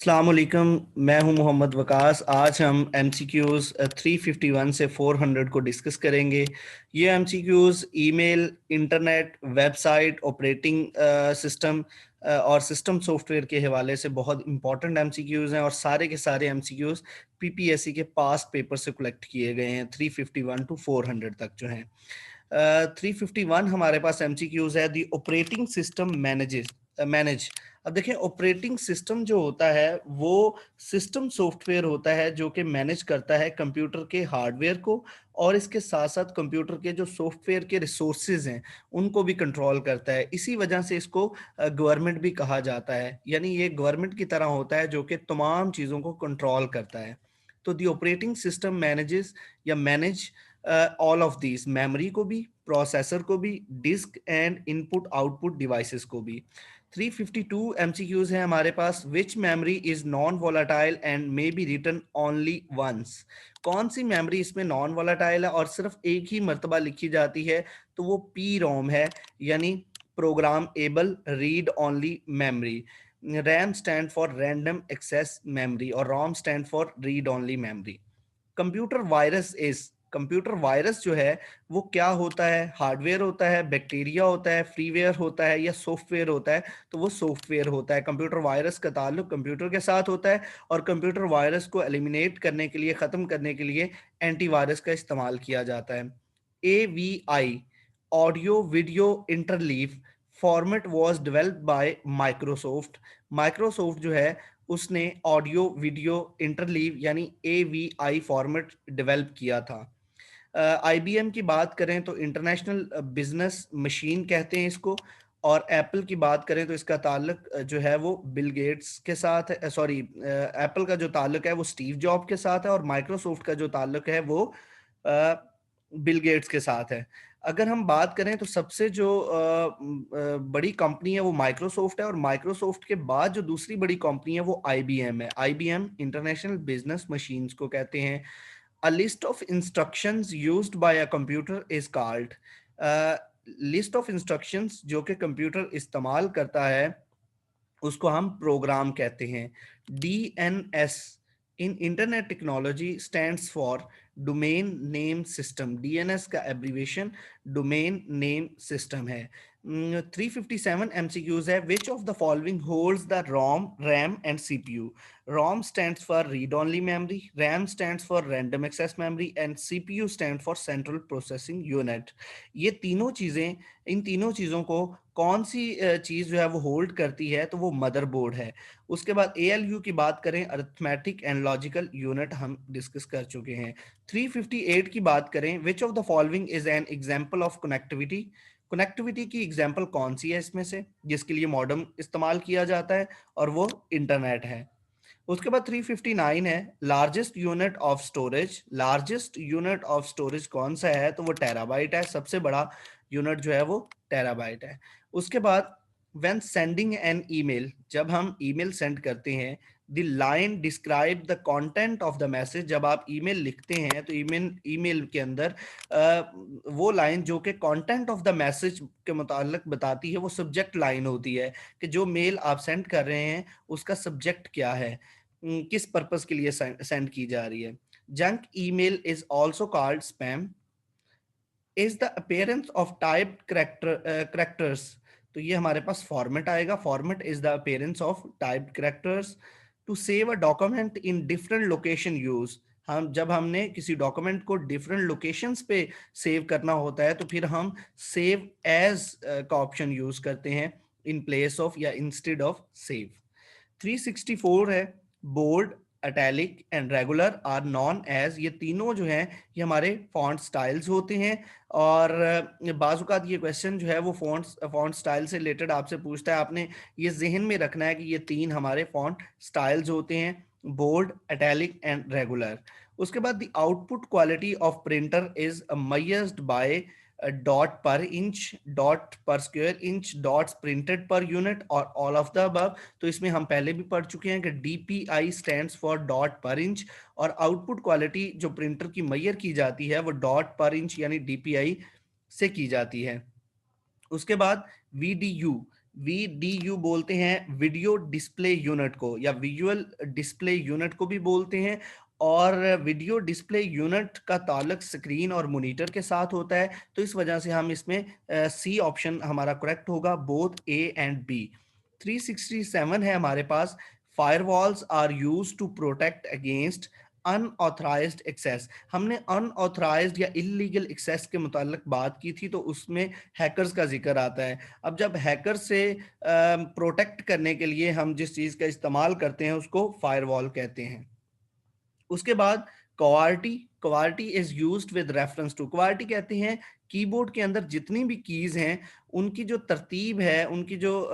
अस्सलाम वालेकुम। मैं हूं मोहम्मद वकास। आज हम MCQs 351 से 400 को डिस्कस करेंगे। ये MCQs email, internet, website, operating system और सिस्टम सॉफ्टवेयर के हवाले से बहुत इंपॉर्टेंट MCQs हैं और सारे के सारे MCQs PPSC के पास्ट पेपर से कलेक्ट किए गए हैं 351 टू 400 तक जो हैं। 351 हमारे पास MCQs है। दी ऑपरेटिंग सिस्टम मैनेज। अब देखें, ऑपरेटिंग सिस्टम जो होता है वो सिस्टम सॉफ्टवेयर होता है जो कि मैनेज करता है कंप्यूटर के हार्डवेयर को, और इसके साथ साथ कंप्यूटर के जो सॉफ्टवेयर के रिसोर्सेज हैं उनको भी कंट्रोल करता है। इसी वजह से इसको गवर्नमेंट भी कहा जाता है, यानी ये गवर्नमेंट की तरह होता है जो कि तमाम चीज़ों को कंट्रोल करता है। तो दी ऑपरेटिंग सिस्टम मैनेजेस या manage all of these, memory को भी, प्रोसेसर को भी, disk and input output devices को भी। 352 MCQs है हमारे पास। Which memory is non volatile and may be written only once. कौन सी मेमोरी इसमें नॉन वोलाटाइल है और सिर्फ एक ही मर्तबा लिखी जाती है? तो वो PROM है, यानी programmable read only memory. RAM stand for random access memory और ROM stand for read only memory. Computer virus is, computer virus जो है वो क्या होता है? हार्डवेयर होता है, बैक्टीरिया होता है, फ्रीवेयर होता है या सॉफ्टवेयर होता है? तो वो सॉफ्टवेयर होता है। कंप्यूटर वायरस का ताल्लुक कंप्यूटर के साथ होता है और कंप्यूटर वायरस को एलिमिनेट करने के लिए, ख़त्म करने के लिए एंटीवायरस का इस्तेमाल किया जाता है। AVI, audio video interleave format was developed by Microsoft. Microsoft जो है उसने ऑडियो वीडियो इंटरलीव यानी AVI फॉर्मेट डेवलप किया था। IBM की बात करें तो इंटरनेशनल बिजनेस मशीन कहते हैं इसको, और एप्पल की बात करें तो इसका ताल्लुक जो है वो बिल गेट्स के साथ है। सॉरी, एप्पल का जो ताल्लुक है वो स्टीव जॉब के साथ है और माइक्रोसॉफ्ट का जो ताल्लुक है वो बिल गेट्स के साथ है। अगर हम बात करें तो सबसे जो बड़ी कंपनी है वो माइक्रोसॉफ्ट है, और माइक्रोसॉफ्ट के बाद जो दूसरी बड़ी कंपनी है वो IBM है। IBM इंटरनेशनल बिजनेस मशीन्स को कहते हैं। A list of instructions used by a computer is called, list of instructions जो कि कंप्यूटर इस्तेमाल करता है उसको हम प्रोग्राम कहते हैं। DNS in internet technology stands for domain name system. DNS का एब्रीवेशन डोमेन नेम सिस्टम है। 357 MCQs है। Which of the following holds the ROM, RAM and CPU? ROM stands for read only memory, RAM stands for random access memory and CPU stands for central processing unit। ये तीनों चीजें, इन तीनों चीजों को कौन सी चीज जो है वो होल्ड करती है? तो वो मदरबोर्ड है। उसके बाद ALU की बात करें, अरिथमेटिक एंड लॉजिकल यूनिट, हम डिस्कस कर चुके हैं। 358 की बात करें, विच of the following is an example of connectivity? Connectivity की एग्जांपल कौन सी है इसमें से जिसके लिए मॉडेम इस्तेमाल किया जाता है? और वो इंटरनेट है। उसके बाद 359 है, largest unit of storage. Largest unit of storage कौन सा है? तो वो टेराबाइट है। सबसे बड़ा यूनिट जो है वो टेराबाइट है। उसके बाद व्हेन सेंडिंग एन ईमेल, जब हम ईमेल सेंड करते हैं, the line describe the content of the message. जब आप ईमेल लिखते हैं तो ईमेल ईमेल के अंदर वो लाइन जो कि कंटेंट ऑफ द मैसेज के मुतालिक बताती है वो सब्जेक्ट लाइन होती है, कि जो मेल आप सेंड कर रहे हैं उसका सब्जेक्ट क्या है, किस पर्पस के लिए सेंड की जा रही है। Junk email is also called spam. Is the appearance of typed characters, तो ये हमारे पास फॉर्मेट आएगा। Format is the appearance of typed characters. To save a document in different location use, हम जब हमने किसी डॉक्यूमेंट को डिफरेंट लोकेशंस पे सेव करना होता है तो फिर हम सेव एज का ऑप्शन यूज करते हैं इन प्लेस ऑफ या इंस्टेड ऑफ सेव। 364 है, bold, italic and regular are known as. ये तीनों जो हैं ये हमारे फॉन्ट स्टाइल्स होते हैं, और बाजुकात ये क्वेश्चन जो है वो फॉन्ट स्टाइल से रिलेटेड आपसे पूछता है। आपने ये जहन में रखना है कि ये तीन हमारे फॉन्ट स्टाइल्स होते हैं, बोल्ड, अटैलिक एंड रेगुलर। उसके बाद the output quality of printer is measured by dot per inch, dot per square inch, dots printed per unit और ऑल ऑफ द अबव। तो इसमें हम पहले भी पढ़ चुके हैं कि DPI stands for dot per inch, और आउटपुट क्वालिटी जो प्रिंटर की मैयर की जाती है वो डॉट पर इंच यानी DPI से की जाती है। उसके बाद VDU, VDU बोलते हैं वीडियो डिस्प्ले यूनिट को, या विजुअल डिस्प्ले यूनिट को भी बोलते हैं। और वीडियो डिस्प्ले यूनिट का ताल्लुक स्क्रीन और मॉनिटर के साथ होता है, तो इस वजह से हम इसमें सी ऑप्शन हमारा करेक्ट होगा, बोथ ए एंड बी। 367 है हमारे पास, firewalls are used to protect against unauthorised access. हमने अनऑथराइज्ड या इलीगल एक्सेस के मुताल्लिक बात की थी, तो उसमें हैकर्स का जिक्र आता है। अब जब हैकर से प्रोटेक्ट करने के लिए हम जिस चीज़ का इस्तेमाल करते हैं उसको फायरवॉल कहते हैं। उसके बाद qwerty, qwerty is used with reference to, qwerty कहते हैं कीबोर्ड के अंदर जितनी भी कीज हैं उनकी जो तरतीब है, उनकी जो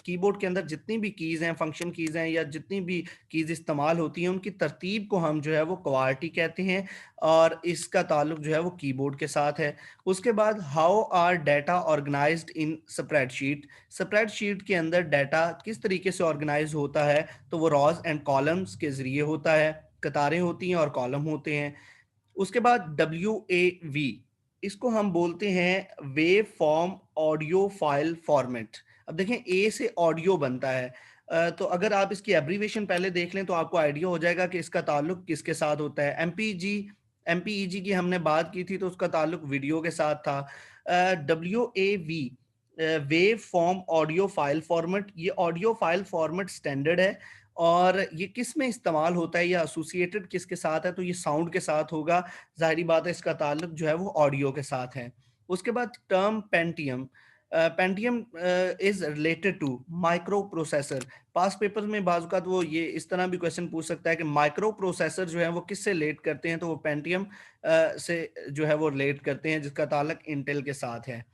कीबोर्ड के अंदर जितनी भी कीज हैं, फंक्शन कीज हैं, या जितनी भी कीज इस्तेमाल होती हैं, उनकी तरतीब को हम जो है वो क्वार्टी कहते हैं, और इसका ताल्लुक जो है वो कीबोर्ड के साथ है। उसके बाद how are data organized in spreadsheet, spreadsheet के अंदर डाटा किस तरीके से ऑर्गेनाइज होता है, तो वो रॉज एंड कॉलम्स के जरिए होता है, कतारें होती हैं और कॉलम होते हैं। उसके बाद WAV, इसको हम बोलते हैं wave form audio file format. अब देखें ए से ऑडियो बनता है, तो अगर आप इसकी एब्रीवेशन पहले देख लें तो आपको आइडिया हो जाएगा कि इसका ताल्लुक किसके साथ होता है। MPEG की हमने बात की थी तो उसका ताल्लुक वीडियो के साथ था। WAV, wave form audio file format, ये ऑडियो फाइल फॉर्मेट स्टैंडर्ड है, और ये किस में इस्तेमाल होता है या एसोसिएटेड किसके साथ है, तो ये साउंड के साथ होगा। जाहिर बात है इसका ताल्लुक जो है वो ऑडियो के साथ है। उसके बाद term Pentium, Pentium is related to micro processor. पास पेपर में बाजुकात वो ये इस तरह भी क्वेश्चन पूछ सकता है कि माइक्रो प्रोसेसर जो है वो किससे रिलेट करते हैं, तो वो पेंटियम से जो है वो रिलेट करते हैं, जिसका ताल्लुक इंटेल के साथ है।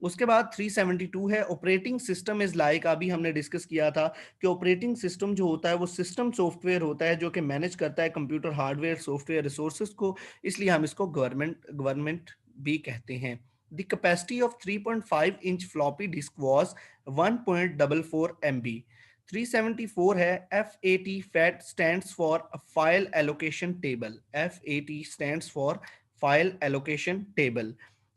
उसके बाद 372 है ऑपरेटिंग सिस्टम इज लाइक, अभी हमने डिस्कस किया था कि ऑपरेटिंग सिस्टम जो होता है वो सिस्टम सॉफ्टवेयर होता है जो कि मैनेज करता है कंप्यूटर हार्डवेयर सॉफ्टवेयर रिसोर्सेज को, इसलिए हम इसको गवर्नमेंट भी कहते हैं। The capacity of 3.5 inch floppy disk was 1.44 MB। 374 है FAT, FAT stands for file allocation table, FAT stands for file allocation table.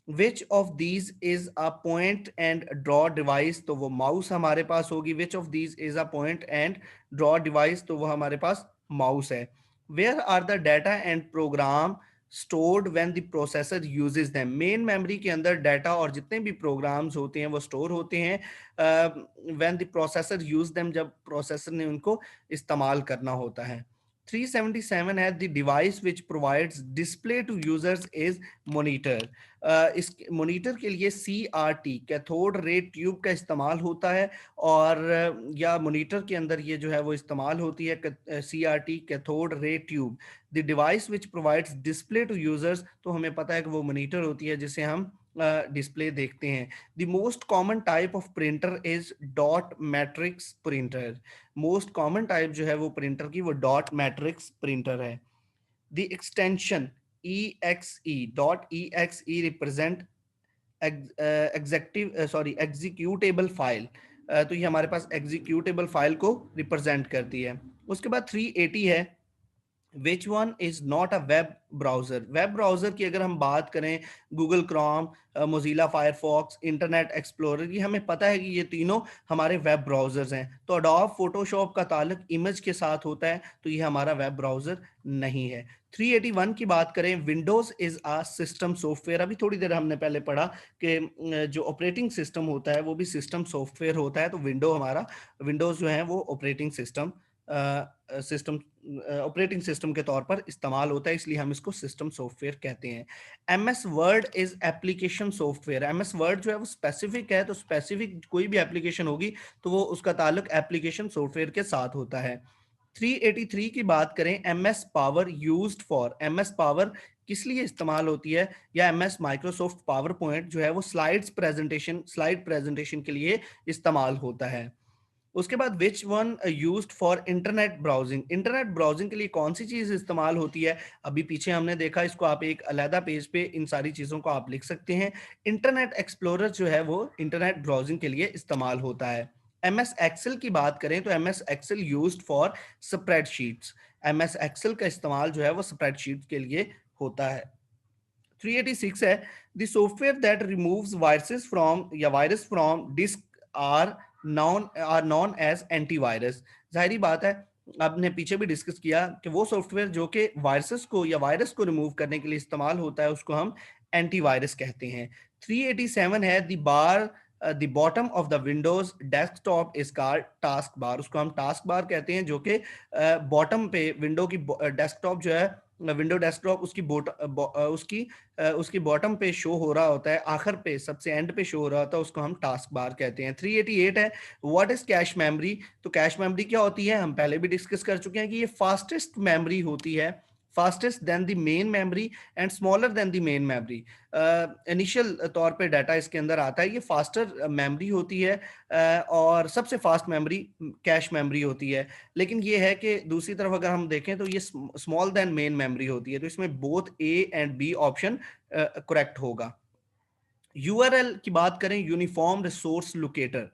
Which of these is a point and draw device, तो वो mouse हमारे पास होगी। Which of these is a point and draw device, तो वो हमारे पास mouse है। Where are the data and program stored when the processor uses them, main memory के अंदर डाटा और जितने भी प्रोग्राम्स होते हैं वो स्टोर होते हैं when the processor use them, जब प्रोसेसर ने उनको इस्तेमाल करना होता है। 377 है the device which provides display to users is monitor. इस मॉनिटर के लिए CRT, कैथोड रे ट्यूब का इस्तेमाल होता है, और या मॉनिटर के अंदर ये जो है वो इस्तेमाल होती है CRT, cathode ray tube. The device which provides display to users, तो हमें पता है कि वो मॉनिटर होती है जिसे हम डिस्प्ले देखते हैं। The most common type of printer is dot matrix printer, most common type जो है वो प्रिंटर की वो डॉट मैट्रिक्स प्रिंटर है। The extension exe represent executable file, तो ये हमारे पास एग्जीक्यूटेबल फाइल को रिप्रेजेंट करती है। उसके बाद 380 है which one is not a web browser. Web browser की अगर हम बात करें, Google Chrome, Mozilla Firefox, internet explorer, ये हमें पता है कि ये तीनों हमारे वेब ब्राउजर्स हैं। तो अडोब फोटोशॉप का ताल्लुक इमेज के साथ होता है, तो ये हमारा वेब ब्राउजर नहीं है। 381 की बात करें, Windows is a system software, अभी थोड़ी देर हमने पहले पढ़ा कि जो ऑपरेटिंग सिस्टम होता है वो भी सिस्टम सॉफ्टवेयर होता है, तो विंडोज जो है वो सिस्टम ऑपरेटिंग सिस्टम के तौर पर इस्तेमाल होता है, इसलिए हम इसको सिस्टम सॉफ्टवेयर कहते हैं। MS word is application software, MS word जो है वो स्पेसिफिक है, तो स्पेसिफिक कोई भी एप्लीकेशन होगी तो वो उसका ताल्लुक एप्लीकेशन सॉफ्टवेयर के साथ होता है। 383 की बात करें, MS power used for, MS power किस लिए इस्तेमाल होती है, या MS माइक्रोसॉफ्ट पावर पॉइंट जो है वो स्लाइड प्रेजेंटेशन के लिए इस्तेमाल होता है। उसके बाद which one used for internet browsing, internet browsing के लिए कौन सी चीज इस्तेमाल होती है, अभी पीछे हमने देखा, इसको आप एक अलहदा पेज पे इन सारी चीजों को आप लिख सकते हैं। इंटरनेट एक्सप्लोरर जो है वो इंटरनेट ब्राउजिंग के लिए इस्तेमाल होता है। MS एक्सेल की बात करें तो MS Excel used for spreadsheets, MS Excel का इस्तेमाल जो है वो स्प्रेडशीट के लिए होता है। 386 है the software that removes virus from disk are known as antivirus. जाहिर बात है, आपने पीछे भी डिस्कस किया कि वो सॉफ्टवेयर जो कि वायरसेस को या वायरस को रिमूव करने के लिए इस्तेमाल होता है उसको हम एंटीवायरस कहते हैं। 387 है the bottom of the Windows desktop is called task bar. उसको हम टास्क बार कहते हैं, जो कि बॉटम पे विंडो की डेस्कटॉप जो है, विंडो डेस्कटॉप उसकी बॉटम पे शो हो रहा होता है, आखिर पे सबसे एंड पे शो हो रहा होता है, उसको हम टास्क बार कहते हैं। 388 है व्हाट इज कैश मेमोरी। तो कैश मेमोरी क्या होती है, हम पहले भी डिस्कस कर चुके हैं कि ये फास्टेस्ट मेमोरी होती है, fastest than the main memory and smaller than the main memory. Initial तौर पे डाटा इसके अंदर आता है, ये फास्टर मेमोरी होती है और सबसे फास्ट मेमोरी कैश मेमोरी होती है। लेकिन ये है कि दूसरी तरफ अगर हम देखें तो ये स्मॉल देन मेन मेमोरी होती है, तो इसमें both A and B option correct होगा। यूआरएल की बात करें, uniform resource locator,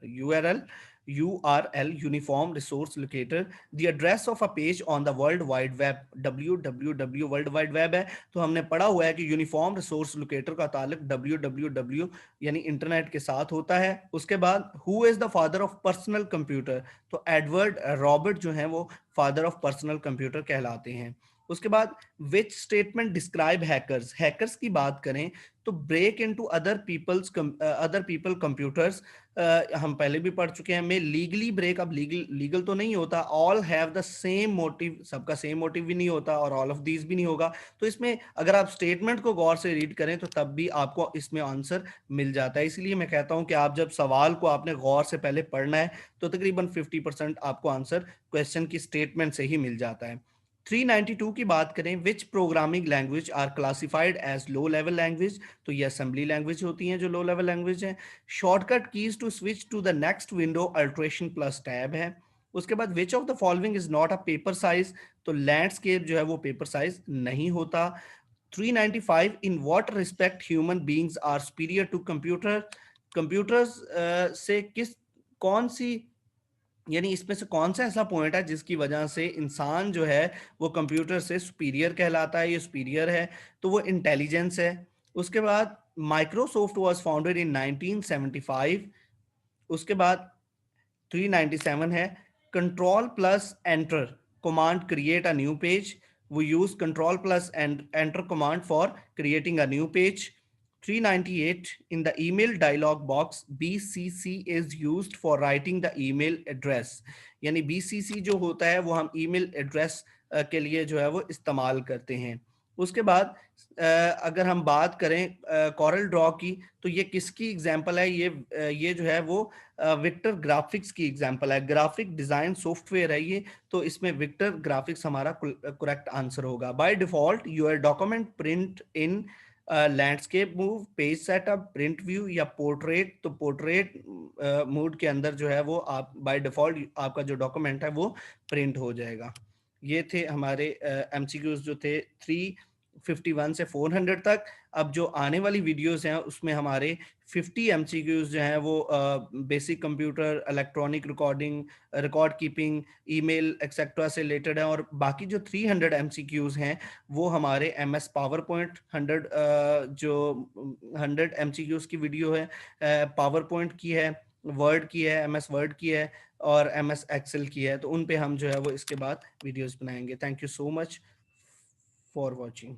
URL uniform resource locator, the address of a page on the world wide web, www world wide web है, तो हमने पढ़ा हुआ है कि यूनिफॉर्म रिसोर्स लोकेटर का ताल्लुक www यानी इंटरनेट के साथ होता है। उसके बाद who is the father of personal computer, तो एडवर्ड रॉबर्ट जो है वो फादर ऑफ पर्सनल कंप्यूटर कहलाते हैं। उसके बाद which statement describe hackers, hackers की बात करें तो break into other people computers, हम पहले भी पढ़ चुके हैं। में लीगली ब्रेक, अब लीगल तो नहीं होता, all have the same motive, सबका सेम मोटिव भी नहीं होता और ऑल ऑफ दीज भी नहीं होगा। तो इसमें अगर आप स्टेटमेंट को गौर से रीड करें तो तब भी आपको इसमें आंसर मिल जाता है। इसलिए मैं कहता हूं कि आप जब सवाल को आपने गौर से पहले पढ़ना है तो तकरीबन 50% आपको आंसर क्वेश्चन की स्टेटमेंट से ही मिल जाता है। 392 की बात करें, which programming language are classified as low level language, तो ये असेंबली लैंग्वेज होती हैं जो लो लेवल लैंग्वेज है। Shortcut keys to switch to the next window अल्ट्रेशन प्लस टैब है। उसके बाद which of the following is not a paper size, तो लैंडस्केप जो है वो पेपर साइज नहीं होता। 395 in what respect human beings are superior to computer, computers से किस कौन सी यानी इसमें से कौन सा ऐसा पॉइंट है जिसकी वजह से इंसान जो है वो कंप्यूटर से सुपीरियर कहलाता है, ये सुपीरियर है, तो वो इंटेलिजेंस है। उसके बाद माइक्रोसॉफ्ट वाज फाउंडेड इन 1975। उसके बाद 397 है control plus enter command create a new page, we use control plus and enter command for creating a new page. 398 in the email dialog box bcc is used for writing the email address, यानी bcc जो होता है वो हम email address के लिए जो है वो इस्तेमाल करते हैं। उसके बाद अगर हम बात करें कॉरल ड्रॉ की, तो ये किसकी एग्जांपल है, ये जो है वो विक्टर ग्राफिक्स की एग्जांपल है, ग्राफिक डिजाइन सॉफ्टवेयर है ये, तो इसमें विक्टर ग्राफिक्स हमारा करेक्ट आंसर होगा। By default your document print in landscape mode, page setup, print view या पोर्ट्रेट, तो पोर्ट्रेट मूड के अंदर जो है वो आप बाय डिफॉल्ट आपका जो डॉक्यूमेंट है वो प्रिंट हो जाएगा। ये थे हमारे एमसीक्यूज जो थे 351 से 400 तक। अब जो आने वाली वीडियोस हैं उसमें हमारे 50 एमसीक्यूज जो हैं वो basic computer, electronic recording, record keeping, email etcetera से रिलेटेड है, और बाकी जो 300 एमसीक्यूज हैं वो हमारे एमएस पावर पॉइंट 100 जो 100 एमसीक्यूज की वीडियो है, पावर पॉइंट की है, वर्ड की है, एमएस वर्ड की है और एमएस एक्सेल की है, तो उन पे हम जो है वो इसके बाद वीडियोस बनाएंगे। Thank you so much for watching.